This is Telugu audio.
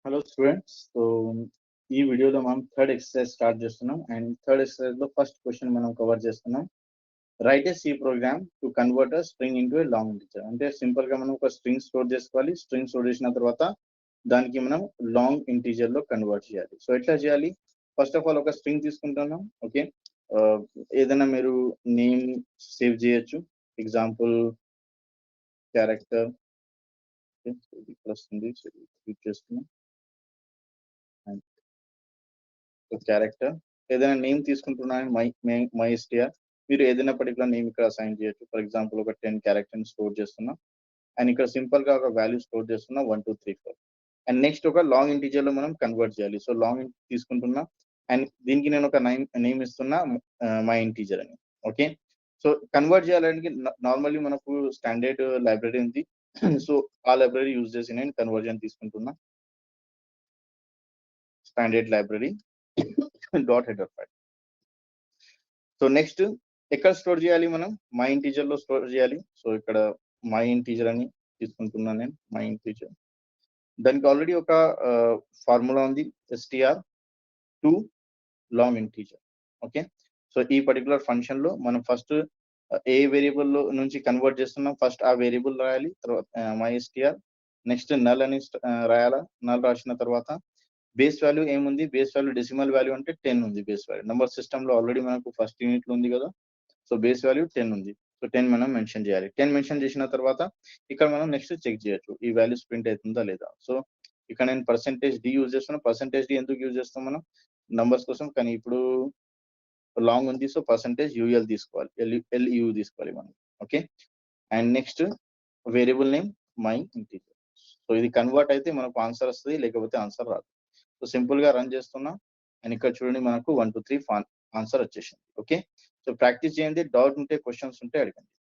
Hello students. So ఈ వీడియోలో మనం థర్డ్ ఎక్సర్సైజ్ స్టార్ట్ చేస్తున్నాం అండ్ థర్డ్ ఎక్సర్సైజ్ లో ఫస్ట్ క్వశ్చన్ మనం కవర్ చేస్తున్నాం. Write a C program to convert a string into a long integer. అంటే సింపుల్ గా మనం ఒక స్ట్రింగ్ స్టోర్ చేసుకోవాలి. స్ట్రింగ్ స్టోర్ చేసిన తర్వాత దానికి మనం లాంగ్ ఇంటిజర్ లో కన్వర్ట్ చేయాలి. సో ఎట్లా చేయాలి? ఫస్ట్ ఆఫ్ ఆల్ ఒక స్ట్రింగ్ తీసుకుంటున్నాం. ఓకే, ఏదైనా మీరు నేమ్ సేవ్ చేయొచ్చు. ఎగ్జాంపుల్ క్యారెక్టర్ ఇక్కడ వస్తుంది, యూజ్ చేస్తున్నాం. క్యారెక్టర్ ఏదైనా నేమ్ తీసుకుంటున్నాను, మై ఎస్టిఆర్. మీరు ఏదైనా పర్టికులర్ నేమ్ ఇక్కడ అసైన్ చేయొచ్చు. ఫర్ ఎగ్జాంపుల్ ఒక 10 క్యారెక్టర్ స్టోర్ చేస్తున్నా అండ్ ఇక్కడ సింపుల్ గా ఒక వాల్యూ స్టోర్ చేస్తున్నా 1 2 3 4 అండ్ నెక్స్ట్ ఒక లాంగ్ ఇంటీజర్ లో మనం కన్వర్ట్ చేయాలి. సో లాంగ్ తీసుకుంటున్నా అండ్ దీనికి నేను ఒక నేమ్ ఇస్తున్నా మై ఇంటీజర్ అని. ఓకే, సో కన్వర్ట్ చేయాలంటే నార్మల్లీ మనకు స్టాండర్డ్ లైబ్రరీ ఉంది. సో ఆ లైబ్రరీ యూజ్ చేసి నేను కన్వర్జన్ తీసుకుంటున్నా. Standard library dot header file. So next ఎక్కడ స్టోర్ చేయాలి? మనం మై ఇంటీజర్ లో స్టోర్ చేయాలి. సో ఇక్కడ మై ఇంటీజర్ అని తీసుకుంటున్నాను నేను, మై ఇంటీజర్. దానికి ఆల్రెడీ ఒక ఫార్ములా ఉంది, STR to long integer. Okay, so ఈ పర్టికులర్ ఫంక్షన్ లో మనం ఫస్ట్ ఏ వేరియబుల్ నుంచి కన్వర్ట్ చేస్తున్నాం, ఫస్ట్ ఆ వేరియబుల్ రాయాలి. తర్వాత మై ఎస్టిఆర్, నెక్స్ట్ నల్ అని రాయాలా. నల్ రాసిన తర్వాత బేస్ వాల్యూ ఏముంది? బేస్ వాల్యూ డెసిమల్ వాల్యూ అంటే 10 ఉంది. బేస్ వాల్యూ నెంబర్ సిస్టమ్ లో ఆల్రెడీ మనకు ఫస్ట్ యూనిట్ లో ఉంది కదా. సో బేస్ వాల్యూ 10 ఉంది. సో 10 మనం మెన్షన్ చేయాలి. 10 మెన్షన్ చేసిన తర్వాత ఇక్కడ మనం నెక్స్ట్ చెక్ చేయొచ్చు ఈ వాల్యూస్ ప్రింట్ అవుతుందా లేదా. సో ఇక్కడ నేను %d యూజ్ చేస్తున్నాను. %d ఎందుకు యూజ్ చేస్తాం? మనం నంబర్స్ కోసం, కానీ ఇప్పుడు లాంగ్ ఉంది. సో %ul తీసుకోవాలి, LU తీసుకోవాలి మనం. Okay, and next variable name my integer. So ఇది కన్వర్ట్ అయితే మనకు ఆన్సర్ వస్తుంది, లేకపోతే ఆన్సర్ రాదు. సో సింపుల్ గా రన్ చేస్తున్నా అండ్ ఇక్కడ చూడండి మనకు 1 2 3 ఆన్సర్ వచ్చేసింది. ఓకే, సో ప్రాక్టీస్ చేయండి. డౌట్ ఉంటే, క్వశ్చన్స్ ఉంటే అడగండి.